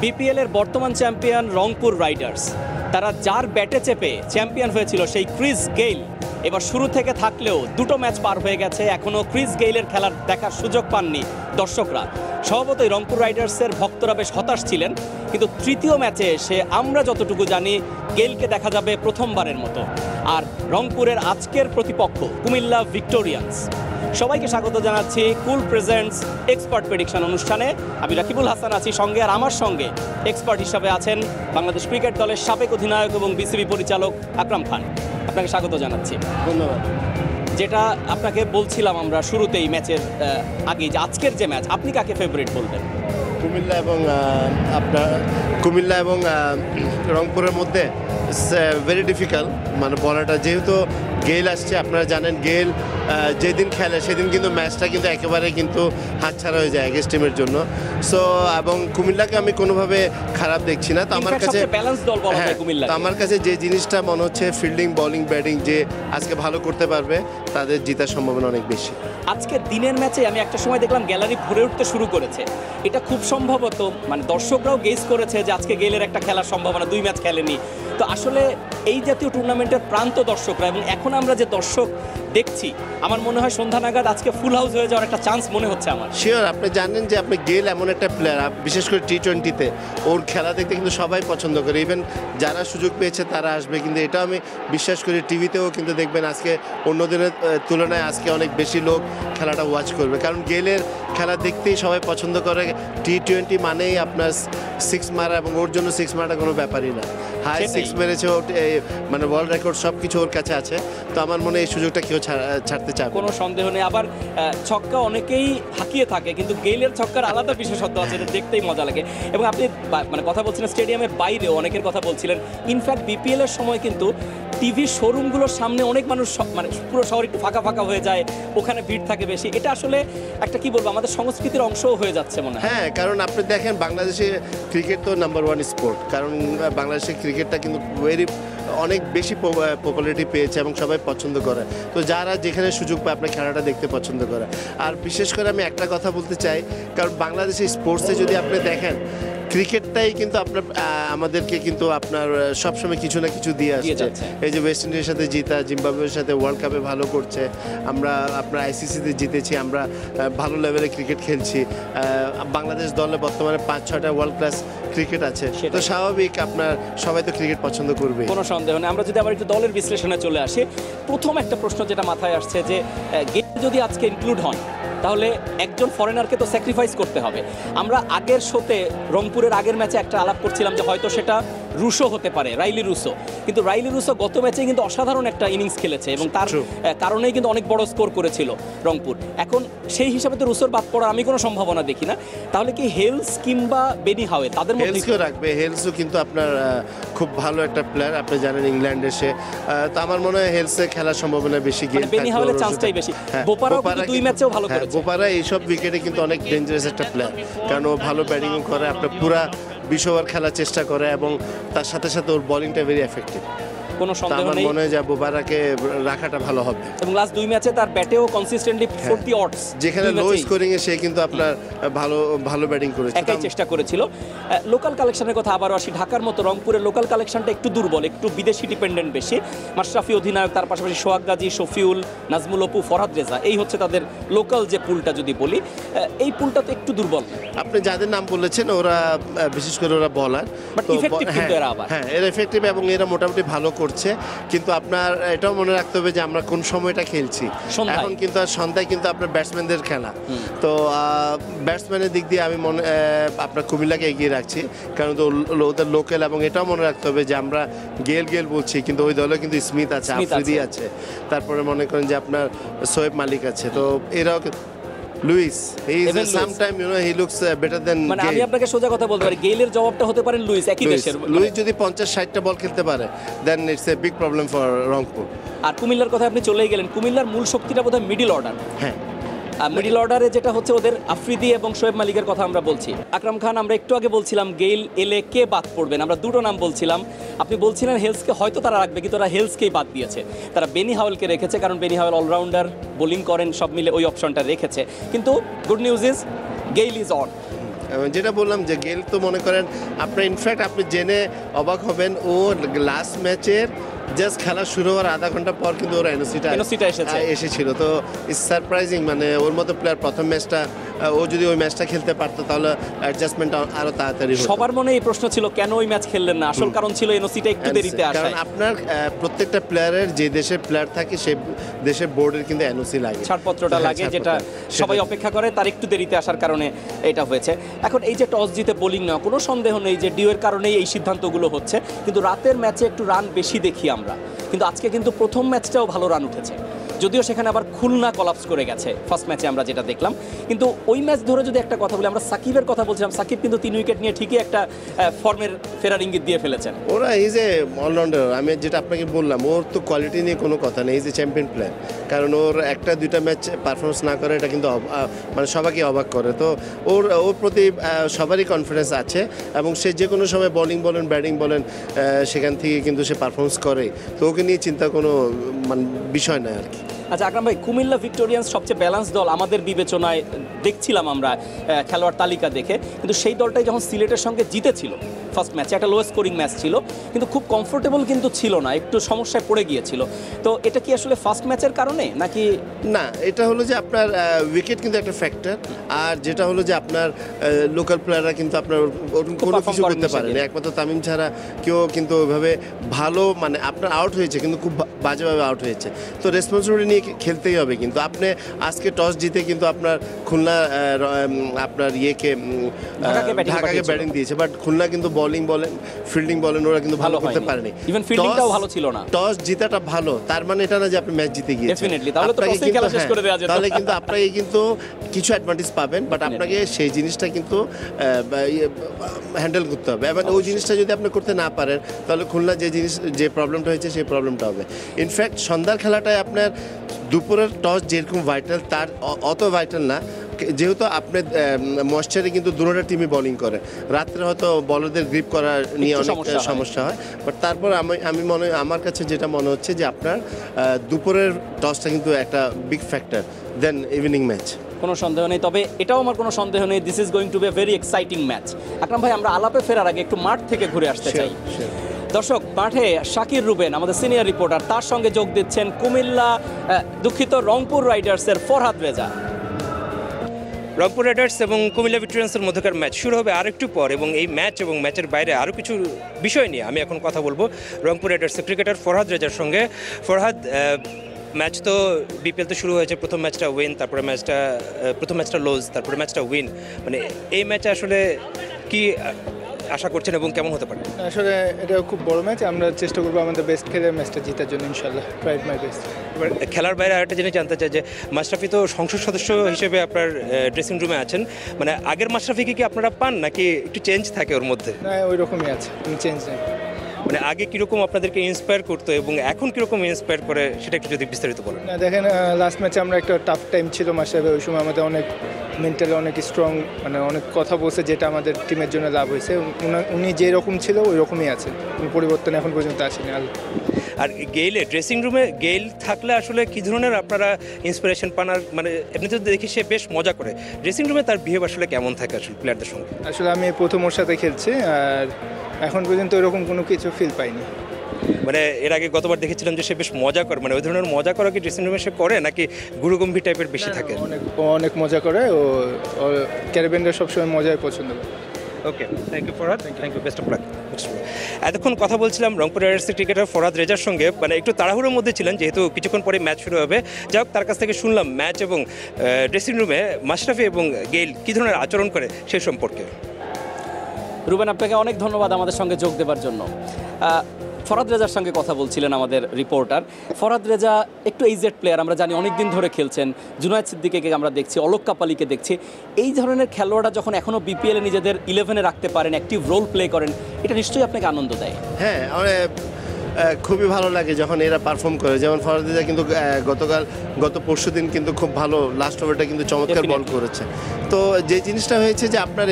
BPL এর বর্তমান champion Rangpur Riders, তারা যার ব্যাটে চেপে চ্যাম্পিয়ন হয়েছিল সেই ক্রিস গেইল এবার শুরু থেকে থাকলেও দুটো ম্যাচ পার হয়ে গেছে, এখনও ক্রিস গেইলের খেলার দেখার সুযোগ পাননি দর্শকরা। স্বভাবতই রংপুর রাইডার্সের ভক্তরা বেশ হতাশ ছিলেন, কিন্তু তৃতীয় ম্যাচে এসে আমরা যতটুকু জানি গেইলকে দেখা যাবে প্রথমবারের মতো। আর রংপুরের আজকের প্রতিপক্ষ কুমিল্লা ভিক্টোরিয়ান্স। সবাইকে স্বাগত জানাচ্ছি কুল প্রেজেন্টস এক্সপার্ট প্রেডিকশন অনুষ্ঠানে। আমি রাকিবুল হাসান আছি সঙ্গে, আর আমার সঙ্গে এক্সপার্ট হিসাবে আছেন বাংলাদেশ ক্রিকেট দলের সাবেক অধিনায়ক এবং বিসিবি পরিচালক আকরাম খান। আপনাকে স্বাগত জানাচ্ছি। ধন্যবাদ। যেটা আপনাকে বলছিলাম আমরা শুরুতেই ম্যাচের আগে, যে আজকের যে ম্যাচ আপনি কাকে ফেভারিট বলবেন? কুমিল্লা এবং রংপুরের মধ্যে ভেরি ডিফিকাল্ট মানে বলাটা, যেহেতু গেইল আসছে, আপনারা জানেন গেইল যেদিন খেলে সেদিন কিন্তু ম্যাচটা কিন্তু একেবারে কিন্তু হাতছাড়া হয়ে যায় এগেন্স্ট টিমের জন্য। সো এবং কুমিল্লাকে আমি কোনোভাবে খারাপ দেখছি না। তো আমার কাছে ব্যালেন্স দল বলা হয় কুমিল্লা। আমার কাছে যে জিনিসটা মনে হচ্ছে ফিল্ডিং, বোলিং, ব্যাটিং যে আজকে ভালো করতে পারবে তাদের জেতার সম্ভাবনা অনেক বেশি। আজকে দিনের ম্যাচে আমি একটা সময় দেখলাম গ্যালারি ভরে উঠতে শুরু করেছে। এটা খুব সম্ভবত মানে দর্শকরাও গেস করেছে যে আজকে গেইলের একটা খেলার সম্ভাবনা, 2 ম্যাচ খেলেনি। তো আসলে এই জাতীয় টুর্নামেন্টের প্রান্ত দর্শকরা, এবং এখন আমরা যে দর্শক দেখছি, আমার মনে হয় সন্ধ্যা নাগাদ আজকে ফুল হাউস হয়ে যাওয়ার একটা চান্স মনে হচ্ছে আমার। শিওর, আপনি জানেন যে আপনি গেইল এমন একটা প্লেয়ার, বিশেষ করে টি-20-তে ওর খেলা দেখতে কিন্তু সবাই পছন্দ করে, ইভেন যারা সুযোগ পেয়েছে তারা আসবে। কিন্তু এটা আমি বিশ্বাস করি টিভিতেও কিন্তু দেখবেন আজকে অন্য দিনের তুলনায় আজকে অনেক বেশি লোক খেলাটা ওয়াচ করবে, কারণ গেইলের খেলা দেখতেই সবাই পছন্দ করে। টি-20 মানেই আপনার 6 মারা, এবং ওর জন্য 6 মারাটা কোনো ব্যাপারই না। হাই 6 মেরেছে, মানে ওয়ার্ল্ড রেকর্ড সব কিছু ওর কাছে আছে। তো আমার মনে হয় এই সুযোগটা কেউ ছাড়তে চায়, কোনো সন্দেহ নেই। আবার ছক্কা অনেকেই হাঁকিয়ে থাকে, কিন্তু গেইলের ছক্কার আলাদা বিশেষত্ব আছে, এটা দেখতেই মজা লাগে। এবং আপনি মানে কথা বলছিলেন স্টেডিয়ামের বাইরেও অনেকের কথা বলছিলেন। ইনফ্যাক্ট বিপিএল এর সময় কিন্তু টিভি শোরুমগুলোর সামনে অনেক মানুষ, মানে পুরো শহর একটু ফাঁকা ফাঁকা হয়ে যায়, ওখানে ভিড় থাকে বেশি। এটা আসলে একটা কি বলবো, আমাদের সংস্কৃতির অংশও হয়ে যাচ্ছে মনে হয়। হ্যাঁ, কারণ আপনি দেখেন বাংলাদেশে ক্রিকেট তো নাম্বার 1 স্পোর্ট, কারণ বাংলাদেশের ক্রিকেটটা কিন্তু অনেক বেশি পপুলারিটি পেয়েছে এবং সবাই পছন্দ করে। তো যারা যেখানে সুযোগ পায় আপনার খেলাটা দেখতে পছন্দ করে। আর বিশেষ করে আমি একটা কথা বলতে চাই, কারণ বাংলাদেশের স্পোর্টসে যদি আপনি দেখেন, ক্রিকেটটাই কিন্তু আপনার আমাদেরকে কিন্তু আপনার সবসময় কিছু না কিছু দিয়ে আসছে। এই যে ওয়েস্ট ইন্ডিজের সাথে জিতা, জিম্বাবুয়ের সাথে ওয়ার্ল্ড কাপে ভালো করছে, আমরা আপনার আইসিসিতে জিতেছি, আমরা ভালো লেভেলে ক্রিকেট খেলছি। বাংলাদেশ দলে বর্তমানে 5-6টা ওয়ার্ল্ড ক্লাস ক্রিকেট আছে। তো স্বাভাবিক আপনার সবাই তো ক্রিকেট পছন্দ করবে, কোনো সন্দেহ নেই। আমরা যদি আবার একটু দলের বিশ্লেষণে চলে আসি, প্রথম একটা প্রশ্ন যেটা মাথায় আসছে যে গেইল যদি আজকে ইনক্লুড হন, তাহলে একজন ফরেনারকে তো স্যাক্রিফাইস করতে হবে। আমরা আগের শোতে রংপুরের আগের ম্যাচে একটা আলাপ করছিলাম যে হয়তো সেটা রুশো হতে পারে, রাইলি রুশো। কিন্তু রাইলি রুশো গত ম্যাচে কিন্তু অসাধারণ একটা ইনিংস খেলেছে, এবং তার কারণেই কিন্তু অনেক বড় স্কোর করেছিল রংপুর। এখন সেই হিসাবে তো রুশোর বাদ পড়ার আমি কোনো সম্ভাবনা দেখি না। তাহলে কি হেলস কিংবা বেনি হাওয়ে তাদের মধ্যে রাখবে? হেলসও কিন্তু আপনার খুব ভালো একটা প্লেয়ার, আপনি জানেন ইংল্যান্ডে সে। তো আমার মনে হয় হেলসে খেলার সম্ভাবনা বেশি, বেনি হাওয়ের চান্সটাই বেশি। বোপারাও কিন্তু 2 ম্যাচেও ভালো করেছে। বোপারা এইসব উইকেটে কিন্তু অনেক ডেঞ্জারাস একটা প্লেয়ার, কারণ ও ভালো ব্যাটিংও করে, আপনার পুরা 20 ওভার খেলার চেষ্টা করে, এবং তার সাথে সাথে ওর বোলিংটা ভেরি এফেক্টিভ। কোনো সন্দেহ নেই, মনে হয় যে বোপারাকে রাখাটা ভালো হবে। এবং লাস্ট 2 ম্যাচে তার ব্যাটেও কনসিস্টেন্টলি 40 অডস, যেখানে লো স্কোরিং এ সে কিন্তু আপনার ভালো ব্যাটিং করেছে, একাই চেষ্টা করেছিল। লোকাল কালেকশনের কথা আবারও আসি। ঢাকার মতো রংপুরের লোকাল কালেকশনটা একটু দুর্বল, একটু বিদেশি ডিপেন্ডেন্ট বেশি। মাশরাফি অধিনায়ক, তার পাশাপাশি সোহাগ গাজী, শফিউল, নাজমুল অপু, ফরহাদ রেজা, এই হচ্ছে তাদের লোকাল যে পুলটা যদি বলি। এই পুলটা তো একটু দুর্বল। আপনি যাদের নাম বলেছেন ওরা বিশেষ করে ওরা বলার, হ্যাঁ এরা এফেক্টিভ এবং এরা মোটামুটি ভালো করছে। কিন্তু আপনার এটাও মনে রাখতে হবে যে আমরা কোন সময়টা খেলছি। এখন কিন্তু আর সন্ধ্যায় কিন্তু আপনার ব্যাটসম্যানদের খেলা। তো ব্যাটসম্যানের দিক দিয়ে আমি আপনার কুমিল্লাকে এগিয়ে রাখছি, কারণ তো ওদের লোকাল, এবং এটাও মনে রাখতে হবে যে আমরা গেল বলছি, কিন্তু ওই দলে কিন্তু স্মিথ আছে, আফ্রিদি আছে, তারপরে মনে করেন যে আপনার সোয়েব মালিক আছে। তো এরাও Luis, he looks better than মানে আমি আপনাকে সোজা কথা বলতে পারি, গেইলের জবাবটা হতে পারেন লুইস, একই দেশের। লুইস যদি 50-60টা বল খেলতে পারে, then it's a big problem for Rangpur. আর কুমিল্লার কথা আপনি চলেই গেলেন। কুমিল্লার মূল শক্তিটা বোধহয় মিডল অর্ডার। হ্যাঁ, মিডল অর্ডারে যেটা হচ্ছে ওদের আফ্রিদি এবং শোয়েব মালিকের কথা আমরা বলছি। আকরাম খান, আমরা একটু আগে বলছিলাম গেইল এলে কে বাদ পড়বেন, আমরা দুটো নাম বলছিলাম। আপনি বলছিলেন হেলসকে হয়তো তারা রাখবে, কিন্তু তারা হেলসকেই বাদ দিয়েছে। তারা বেনি হাওয়েলকে রেখেছে, কারণ বেনি হাওয়েল অলরাউন্ডার, বোলিং করেন, সব মিলে ওই অপশনটা রেখেছে। কিন্তু good news is Gayle is on. যেটা বললাম যে গেল তো মনে করেন আপনার ইনফ্যাক্ট আপনি জেনে অবাক হবেন ও লাস্ট ম্যাচের জাস্ট খেলা শুরু হওয়ার আধা ঘন্টা পর কিন্তু ওর এনওসিটা এসেছিল। তো ইটস সারপ্রাইজিং, মানে ওর মতো প্লেয়ার প্রথম ম্যাচটা ও যদি ওই ম্যাচটা খেলতে পারতো তাহলে অ্যাডজাস্টমেন্ট আরো তাড়াতাড়ি হতো। সবার মনে এই প্রশ্ন ছিল কেন ওই ম্যাচ খেললেন না, আসল কারণ ছিল এনওসিটা একটু দেরিতে আসা। কারণ আপনার প্রত্যেকটা প্লেয়ারের যে দেশের প্লেয়ার থাকে সেই দেশের বোর্ডের কিন্তু এনওসি লাগে, ছাড়পত্রটা লাগে, যেটা সবাই অপেক্ষা করে, তার একটু দেরিতে আসার কারণে এটা হয়েছে। এখন এই যে টস জিতে বোলিং নেওয়া, কোনো সন্দেহ নেই যে ডিওর কারণেই এই সিদ্ধান্তগুলো হচ্ছে, কিন্তু রাতের ম্যাচে একটু রান বেশি দেখি আমরা, কিন্তু আজকে কিন্তু প্রথম ম্যাচটাও ভালো রান উঠেছে, যদিও সেখানে আবার খুলনা কলাপস করে গেছে ফার্স্ট ম্যাচে আমরা যেটা দেখলাম। কিন্তু ওই ম্যাচ ধরে যদি একটা কথা বলি, আমরা সাকিবের কথা বলছিলাম, সাকিব কিন্তু 3 উইকেট নিয়ে ঠিকই একটা ফর্মের ফেরার ইঙ্গিত দিয়ে ফেলেছেন। ওরা এই যে অলরাউন্ডার, আমি যেটা আপনাকে বললাম, ওর তো কোয়ালিটি নিয়ে কোনো কথা নেই, এই যে চ্যাম্পিয়ন প্লেয়ার, কারণ ওর একটা দুইটা ম্যাচ পারফরমেন্স না করে এটা কিন্তু মানে সবাইকে অবাক করে। তো ওর প্রতি সবারই কনফিডেন্স আছে এবং সে যে কোনো সময় বোলিং বলেন ব্যাটিং বলেন সেখান থেকে কিন্তু সে পারফরমেন্স করে, তো ওকে নিয়ে চিন্তা কোনো মানে বিষয় নয় আর কি। আচ্ছা আকরাম ভাই, কুমিল্লা ভিক্টোরিয়ান্স সবচেয়ে ব্যালেন্স দল আমাদের বিবেচনায় দেখছিলাম আমরা খেলোয়াড় তালিকা দেখে, কিন্তু সেই দলটাই যখন সিলেটের সঙ্গে জিতেছিল ফার্স্ট ম্যাচে, একটা লো স্কোরিং ম্যাচ ছিল, কিন্তু খুব কমফোর্টেবল কিন্তু ছিল না, একটু সমস্যায় পড়ে গিয়েছিল। তো এটা কি আসলে ফার্স্ট ম্যাচের কারণে নাকি? না, এটা হলো যে আপনার উইকেট কিন্তু একটা ফ্যাক্টর, আর যেটা হলো যে আপনার লোকাল প্লেয়াররা কিন্তু আপনার কোনো কিছু করতে পারে না, একমাত্র তামিম ছাড়া কেউ কিন্তু ওইভাবে ভালো, মানে আপনার আউট হয়েছে কিন্তু খুব বাজেভাবে আউট হয়েছে, তো রেসপন্সিবিলিটি নিয়ে খেলতেই হবে। কিন্তু আপনি আজকে টস জিতে কিন্তু আপনার খুলনা আপনার ঢাকাকে ব্যাটিং দিয়েছে, বাট খুলনা কিন্তু বোলিং বলেন ফিল্ডিং বলেন ওরা কিন্তু ভালো করতে পারেনি, ইভেন ফিল্ডিংটাও ভালো ছিল না। টস জিতাটা ভালো, তার মানে এটা না যে আপনি ম্যাচ জিতে গিয়েছেন, ডেফিনেটলি, তাহলে তো টসে খেলা শেষ করে দেওয়া যেত, তাহলে কিন্তু আপনাকে কিন্তু কিছু অ্যাডভান্টেজ পাবেন, বাট আপনাকে সেই জিনিসটা কিন্তু হ্যান্ডেল করতে হবে, এবং ওই জিনিসটা যদি আপনি করতে না পারেন তাহলে খুলনা যে প্রবলেমটা হয়েছে সেই প্রবলেমটা হবে। ইনফ্যাক্ট সন্ধ্যার খেলাটায় আপনার দুপুরের টস যেরকম ভাইটাল তার অত ভাইটাল না, যেহেতু আপনার ময়েশ্চারে কিন্তু দুটোটা টিমই বোলিং করে, রাত্রে হয়তো বলারদের গ্রিপ করা নিয়ে অনেক সমস্যা হয়, বাট তারপর আমার কাছে যেটা মনে হচ্ছে যে আপনার দুপুরের টসটা কিন্তু একটা big factor then evening match, কোনো সন্দেহ নেই। তবে এটাও আমার কোনো সন্দেহ নেই, this is going to be a very exciting match. Akram ভাই, আমরা আলাপে ফেরার আগে একটু মাঠ থেকে ঘুরে আসতে চাই। দর্শক, মাঠে শাকির রুবেন আমাদের সিনিয়র রিপোর্টার, তার সঙ্গে যোগ দিচ্ছেন রংপুর রাইডার্সের ফরহাদ রেজা। রংপুর রাইডার্স এবং কুমিল্লা ভিক্টোরিয়ান্সের মধ্যকার ম্যাচ শুরু হবে আরেকটু পর, এবং এই ম্যাচ এবং ম্যাচের বাইরে আরও কিছু বিষয় নিয়ে আমি এখন কথা বলবো রংপুর রাইডার্সের ক্রিকেটার ফরহাদ রেজার সঙ্গে। ফরহাদ, ম্যাচ তো বিপিএল তো শুরু হয়েছে, প্রথম ম্যাচটা উইন, তারপরে প্রথম ম্যাচটা লস, তারপরে ম্যাচটা উইন, মানে এই ম্যাচে আসলে কি আশা করছেন এবং কেমন হতে পারে? আসলে এটা খুব বড় ম্যাচ, আমরা চেষ্টা করবো আমাদের বেস্ট খেলে ম্যাচটা জেতার জন্য, ইনশাল্লাহ ট্রাই মাই বেস্ট। এবার খেলার বাইরে আরেকটা জিনিস জানতে চাই যে মাশরাফি তো সংসদ সদস্য হিসেবে আপনার ড্রেসিং রুমে আছেন, মানে আগের মাশরাফিকে কি আপনারা পান নাকি একটু চেঞ্জ থাকে ওর মধ্যে? না, ওই রকমই আছে, কোনো চেঞ্জ নেই। মানে আগে কীরকম আপনাদেরকে ইন্সপায়ার করতো এবং এখন কীরকম ইন্সপায়ার করে সেটা একটু যদি বিস্তারিত বলেন। না দেখেন, লাস্ট ম্যাচে আমরা একটা টাফ টাইম ছিল মাশরাফি, ওই সময় আমাদের অনেক মেন্টালি অনেক স্ট্রং, মানে অনেক কথা বলছে যেটা আমাদের টিমের জন্য লাভ হয়েছে। উনি যেরকম ছিল ওই রকমই আছে, কোনো পরিবর্তন এখন পর্যন্ত আসেনি। আর গেইলে ড্রেসিং রুমে গেইল থাকলে আসলে কী ধরনের আপনারা ইন্সপিরেশন পান? আর মানে এমনিতে দেখি সে বেশ মজা করে, ড্রেসিং রুমে তার বিহেভ আসলে কেমন থাকে আসলে প্লেয়ারদের সঙ্গে? আসলে আমি প্রথম ওর সাথে খেলছি, আর এখন পর্যন্ত এরকম কোনো কিছু ফিল পাইনি। মানে এর আগে গতবার দেখেছিলাম যে সে বেশ মজা করে, মানে ওই ধরনের মজা করা কি ড্রেসিং রুমে সে করে নাকি গুরুগম্ভীর টাইপের বেশি থাকে? অনেক মজা করে, ও ক্যারিবিয়ানরা সবসময় মজাই পছন্দ করে। Okay, thank you Farhad, thank you, best of luck. এতক্ষণ কথা বলছিলাম রংপুর রাইডার্সের ক্রিকেটার ফরহাদ রেজার সঙ্গে, মানে একটু তাড়াহুড়োর মধ্যে ছিলেন যেহেতু কিছুক্ষণ পরে ম্যাচ শুরু হবে। যাই হোক, তার কাছ থেকে শুনলাম ম্যাচ এবং ড্রেসিং রুমে মাশরাফি এবং গেইল কী ধরনের আচরণ করে সেই সম্পর্কে। রুবেন, আপনাকে অনেক ধন্যবাদ আমাদের সঙ্গে যোগ দেওয়ার জন্য। ফরহাদ রেজার সঙ্গে কথা বলছিলেন আমাদের রিপোর্টার। ফরহাদ রেজা একটু এইজেড প্লেয়ার, আমরা জানি অনেক দিন ধরে খেলছেন, জুনায়েদ সিদ্দিকীকে আমরা দেখছি, অলোক কাপালিকে দেখছি। এই ধরনের খেলোয়াড়রা যখন এখনও বিপিএলে নিজেদের 11-এ রাখতে পারেন, অ্যাক্টিভ রোল প্লে করেন, এটা নিশ্চয়ই আপনাকে আনন্দ দেয়। হ্যাঁ, খুবই ভালো লাগে যখন এরা পারফর্ম করে, যেমন ফরহাদ রেজা কিন্তু গত পরশু দিন কিন্তু খুব ভালো লাস্ট ওভারটা কিন্তু চমৎকার বল করেছে। তো যে জিনিসটা হয়েছে যে আপনার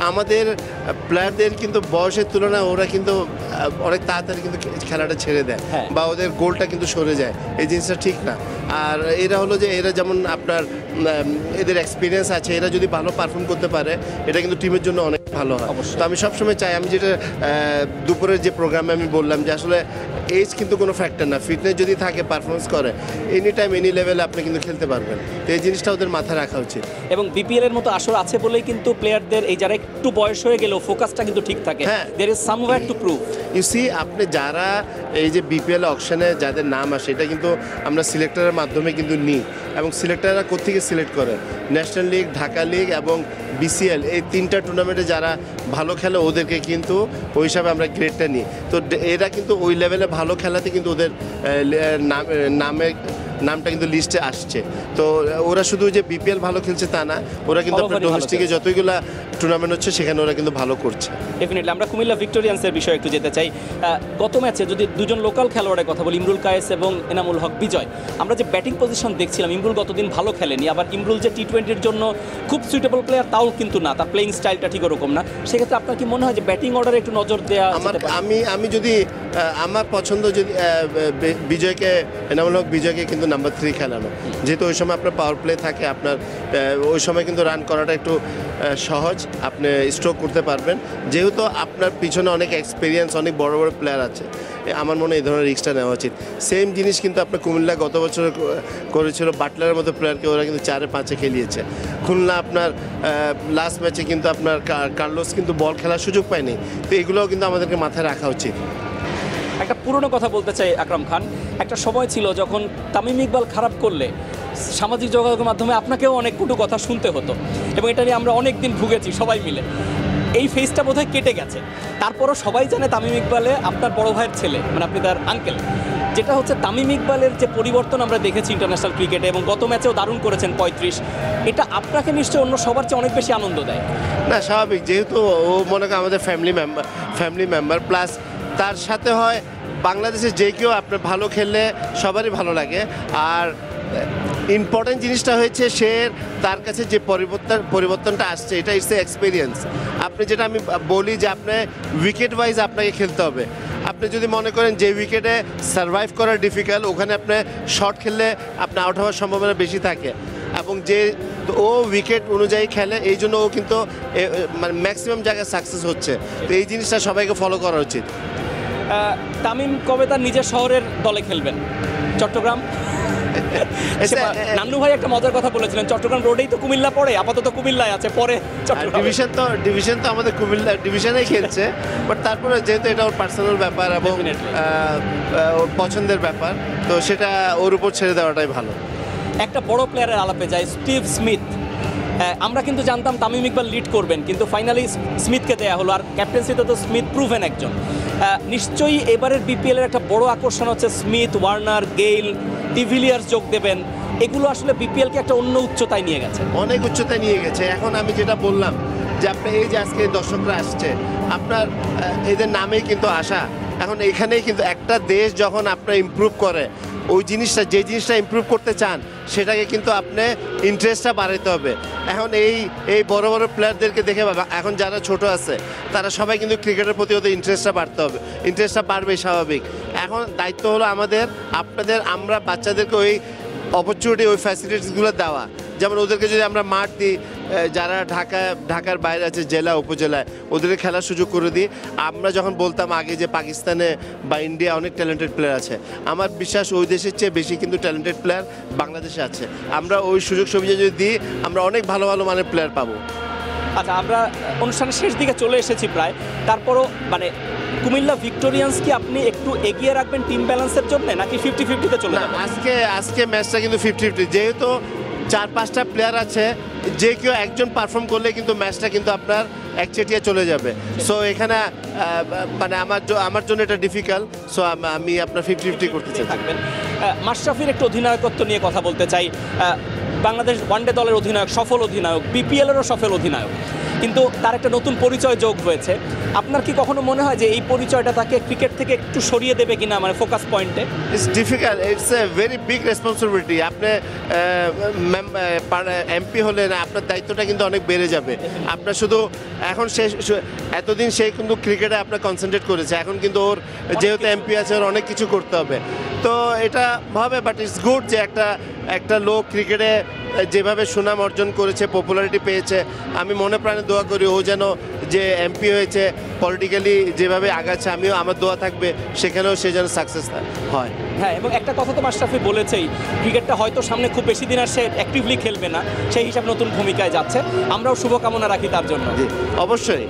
আমাদের প্লেয়ারদের কিন্তু বয়সের তুলনায় ওরা কিন্তু অনেক তাড়াতাড়ি কিন্তু খেলাটা ছেড়ে দেয় বা ওদের গোলটা কিন্তু সরে যায়, এই জিনিসটা ঠিক না। আর এরা হলো যে এরা যেমন আপনার এদের এক্সপিরিয়েন্স আছে, এরা যদি ভালো পারফর্ম করতে পারে এটা কিন্তু টিমের জন্য অনেক ভালো হয়। তো আমি সবসময় চাই, আমি যেটা দুপুরের যে প্রোগ্রামে আমি বললাম যে আসলে এজ কিন্তু কোনো ফ্যাক্টর না, ফিটনেস যদি থাকে পারফরমেন্স করে এনি টাইম এনি লেভেলে আপনি কিন্তু খেলতে পারবেন। তো এই জিনিসটা ওদের মাথায় রাখা উচিত। এবং বিপিএল এর মতো আসর আছে বলেই কিন্তু প্লেয়ারদের এই যারা একটু বয়স হয়ে গেলেও ফোকাসটা কিন্তু ঠিক থাকে, there is somewhere to prove. You see আপনি যারা এই যে বিপিএল অকশনে যাদের নাম আসে এটা কিন্তু আমরা সিলেক্টরের মাধ্যমে কিন্তু নিই, এবং সিলেক্টররা কোত্থেকে সিলেক্ট করে, ন্যাশনাল লিগ, ঢাকা লিগ এবং বিসিএল, এই 3টা টুর্নামেন্টে যারা ভালো খেলে ওদেরকে কিন্তু ওই হিসাবে আমরা গ্রেডটা নিই। তো এরা কিন্তু ওই লেভেলে ভালো খেলাতে কিন্তু ওদের নামটা কিন্তু লিস্টে আসছে। তো ওরা শুধু যে বিপিএল ভালো খেলছে তা না, ওরা কিন্তু আপনার ডোমেস্টিকে যতগুলা টুর্নামেন্ট হচ্ছে সেখানে ওরা কিন্তু ভালো করছে। ডেফিনেটলি আমরা কুমিল্লা ভিক্টোরিয়ান্সের বিষয়ে একটু যেতে চাই। গত ম্যাচে যদি দুজন লোকাল খেলোয়াড়ের কথা বলি, ইমরুল কায়েস এবং এনামুল হক বিজয়, আমরা যে ব্যাটিং পজিশন দেখছিলাম, ইমরুল গতদিন ভালো খেলেনি, আবার ইমরুল যে টি20-র জন্য খুব সুইটেবল প্লেয়ার তাও কিন্তু না, তার প্লেইং স্টাইলটা ঠিক ওরকম না। সেক্ষেত্রে আপনার কি মনে হয় যে ব্যাটিং অর্ডারে একটু নজর দেওয়া? আমি যদি আমার পছন্দ যদি বিজয়কে, এনামুল হক বিজয়কে কিন্তু নাম্বার 3 খেলানো, যেহেতু ওই সময় আপনার পাওয়ার প্লে থাকে, আপনার ওই সময় কিন্তু রান করাটা একটু সহজ, আপনি স্ট্রোক করতে পারবেন, যেহেতু আপনার পিছনে অনেক এক্সপিরিয়েন্স, অনেক বড় বড় প্লেয়ার আছে, আমার মনে হয় এই ধরনের রিস্কটা নেওয়া উচিত। সেম জিনিস কিন্তু আপনার কুমিল্লা গত বছর করেছিল, বাটলারের মতো প্লেয়ারকে ওরা কিন্তু 4-5 খেলিয়েছে। খুলনা আপনার লাস্ট ম্যাচে কিন্তু আপনার কার্লোস কিন্তু বল খেলার সুযোগ পায়নি। তো এগুলোও কিন্তু আমাদেরকে মাথায় রাখা উচিত। একটা পুরনো কথা বলতে চাই আকরাম খান, একটা সময় ছিল যখন তামিম ইকবাল খারাপ করলে সামাজিক যোগাযোগের মাধ্যমে আপনাকেও অনেক কটু কথা শুনতে হতো, এবং এটা নিয়ে আমরা অনেক দিন ভুগেছি সবাই মিলে। এই ফেজটা বোধহয় কেটে গেছে, তারপরও সবাই জানে তামিম ইকবালে আপনার বড় ভাইয়ের ছেলে, মানে আপনি তার আঙ্কেল। যেটা হচ্ছে তামিম ইকবালের যে পরিবর্তন আমরা দেখেছি ইন্টারন্যাশনাল ক্রিকেটে, এবং গত ম্যাচেও দারুণ করেছেন 35, এটা আপনাকে নিশ্চয়ই অন্য সবার চেয়ে অনেক বেশি আনন্দ দেয়। না, স্বাভাবিক, যেহেতু ও মনে করেন আমাদের ফ্যামিলি মেম্বার, প্লাস তার সাথে হয় বাংলাদেশে যে কেউ আপনার ভালো খেললে সবারই ভালো লাগে। আর ইম্পর্টেন্ট জিনিসটা হয়েছে সে তার কাছে যে পরিবর্তনটা আসছে, এটা ইটস এ এক্সপিরিয়েন্স। আপনি যেটা আমি বলি যে আপনি উইকেট ওয়াইজ আপনাকে খেলতে হবে। আপনি যদি মনে করেন যে উইকেটে সার্ভাইভ করা ডিফিকাল্ট, ওখানে আপনি শর্ট খেললে আপনি আউট হওয়ার সম্ভাবনা বেশি থাকে, এবং যে ও উইকেট অনুযায়ী খেলে, এই জন্য ও কিন্তু মানে ম্যাক্সিমাম জায়গায় সাকসেস হচ্ছে। তো এই জিনিসটা সবাইকে ফলো করা উচিত। তামিম কবে তার নিজের শহরের দলে খেলবেন? চট্টগ্রাম? নান্নু ভাই একটা মজার কথা বলেছিলেন, চট্টগ্রাম রোডেই তো কুমিল্লা পড়ে, আপাতত কুমিল্লায় আছে, পরে ডিভিশন তো আমাদের কুমিল্লা ডিভিশনেই খেলছে, বাট তারপরে যেহেতু এটা ওর পার্সোনাল ব্যাপার এবং ওর পছন্দের ব্যাপার, তো সেটা ওর উপর ছেড়ে দেওয়াটাই ভালো। একটা বড় প্লেয়ারের আলাপে যায়, স্টিভ স্মিথ। আমরা কিন্তু জানতাম তামিম ইকবাল লিড করবেন, কিন্তু ফাইনালি স্মিথকে দেয়া হলো, আর ক্যাপ্টেন্সিতে তো স্মিথ প্রুভেন একজন। নিশ্চয়ই এবারের বিপিএলের একটা বড় আকর্ষণ হচ্ছে স্মিথ, ওয়ার্নার, গেইল, ডিভিলিয়ার্স যোগ দেবেন। এগুলো আসলে বিপিএলকে একটা অন্য উচ্চতায় নিয়ে গেছে, অনেক উচ্চতায় নিয়ে গেছে। এখন আমি যেটা বললাম যে আপনি এই যে আজকে দর্শকরা আসছে, আপনার এদের নামেই কিন্তু আসা। এখন এখানেই কিন্তু একটা দেশ যখন আপনার ইমপ্রুভ করে, ওই জিনিসটা যে জিনিসটা ইমপ্রুভ করতে চান সেটাকে কিন্তু আপনি ইন্টারেস্টটা বাড়াতে হবে। এখন এই বড় বড় প্লেয়ারদেরকে দেখে এখন যারা ছোট আছে তারা সবাই কিন্তু ক্রিকেটের প্রতি ওদের ইন্টারেস্টটা বাড়তে হবে, ইন্টারেস্টটা বাড়বেই স্বাভাবিক। এখন দায়িত্ব হলো আমরা বাচ্চাদেরকে ওই অপরচুনিটি, ওই ফ্যাসিলিটিসগুলো দেওয়া। যেমন ওদেরকে যদি আমরা মাঠ দিই, যারা ঢাকার বাইরে আছে, জেলা উপজেলায়, ওদেরকে খেলার সুযোগ করে দিই। আমরা যখন বলতাম আগে যে পাকিস্তানে বা ইন্ডিয়া অনেক ট্যালেন্টেড প্লেয়ার আছে, আমার বিশ্বাস ওই দেশের চেয়ে বেশি কিন্তু ট্যালেন্টেড প্লেয়ার বাংলাদেশে আছে। আমরা ওই সুযোগ সুবিধা যদি দিই, আমরা অনেক ভালো ভালো মানের প্লেয়ার পাবো। আচ্ছা, আমরা অনুষ্ঠানের শেষ দিকে চলে এসেছি প্রায়, তারপরও মানে কুমিল্লা ভিক্টোরিয়ান্স কি আপনি একটু এগিয়ে রাখবেন টিম ব্যালেন্সের জন্য, নাকি 50-50-তে চলে যাবেন? আজকে ম্যাচটা কিন্তু 50-50, যেহেতু 4-5টা প্লেয়ার আছে, যে কেউ একজন পারফর্ম করলে কিন্তু ম্যাচটা কিন্তু আপনার একচেটিয়া চলে যাবে। সো এখানে মানে আমার জন্য এটা ডিফিকাল্ট। সো আমি আপনার 50-50 করতে চাই। থাকবেন মাশরাফির একটু অধিনায়কত্ব নিয়ে কথা বলতে চাই। বাংলাদেশ ওয়ানডে দলের অধিনায়ক, সফল অধিনায়ক, বিপিএলেরও সফল অধিনায়ক। কিন্তু তার একটা নতুন পরিচয় যোগ হয়েছে। আপনার কি কখনো মনে হয় যে এই পরিচয়টা তাকে ক্রিকেট থেকে একটু সরিয়ে দেবে কিনা, মানে ফোকাস পয়েন্টে? It's difficult, it's a very big responsibility. আপনি এমপি হলেন, আপনার দায়িত্বটা কিন্তু অনেক বেড়ে যাবে। আপনার শুধু এখন এতদিন সে কিন্তু ক্রিকেটে আপনার কনসেন্ট্রেট করেছে, এখন কিন্তু ওর যেহেতু এমপি আছে ওর অনেক কিছু করতে হবে। তো এটা ভাবে, বাট ইটস গুড যে একটা লোক ক্রিকেটে যেভাবে সুনাম অর্জন করেছে, পপুলারিটি পেয়েছে, আমি মনে প্রাণে দোয়া করি ও যেন যে এমপি হয়েছে পলিটিক্যালি যেভাবে আগাচ্ছে, আমার দোয়া থাকবে সেখানেও সে যেন সাকসেস হয়। হ্যাঁ, এবং একটা কথা তো মাশরাফি বলেছেই, ক্রিকেটটা হয়তো সামনে খুব বেশি দিন আর সে অ্যাক্টিভলি খেলবে না, সেই হিসাবে নতুন ভূমিকায় যাচ্ছে, আমরাও শুভকামনা রাখি তার জন্য। জি অবশ্যই।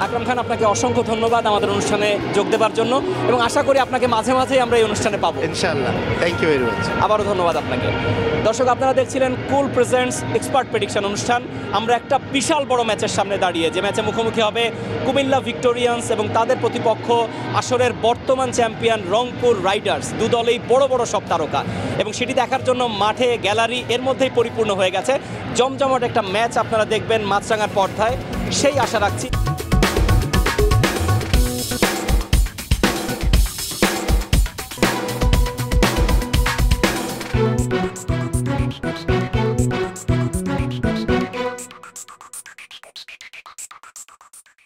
আকরাম খান, আপনাকে অসংখ্য ধন্যবাদ আমাদের অনুষ্ঠানে যোগ দেওয়ার জন্য, এবং আশা করি আপনাকে মাঝে মাঝেই আমরা এই অনুষ্ঠানে পাবো ইনশাআল্লাহ। Thank you very much. আবারও ধন্যবাদ আপনাকে। দর্শক, আপনারা দেখছিলেন কুল প্রেজেন্টস এক্সপার্ট প্রেডিকশন অনুষ্ঠান। আমরা একটা বিশাল বড় ম্যাচের সামনে দাঁড়িয়ে, যে ম্যাচে মুখোমুখি হবে কুমিল্লা ভিক্টোরিয়ান্স এবং তাদের প্রতিপক্ষ আসরের বর্তমান চ্যাম্পিয়ন রংপুর রাইডার্স। দু দলেই বড় বড় সব তারকা, এবং সেটি দেখার জন্য মাঠে গ্যালারি এর মধ্যেই পরিপূর্ণ হয়ে গেছে। জমজমাট একটা ম্যাচ আপনারা দেখবেন মাছরাঙার পর্দায়, সেই আশা রাখছি।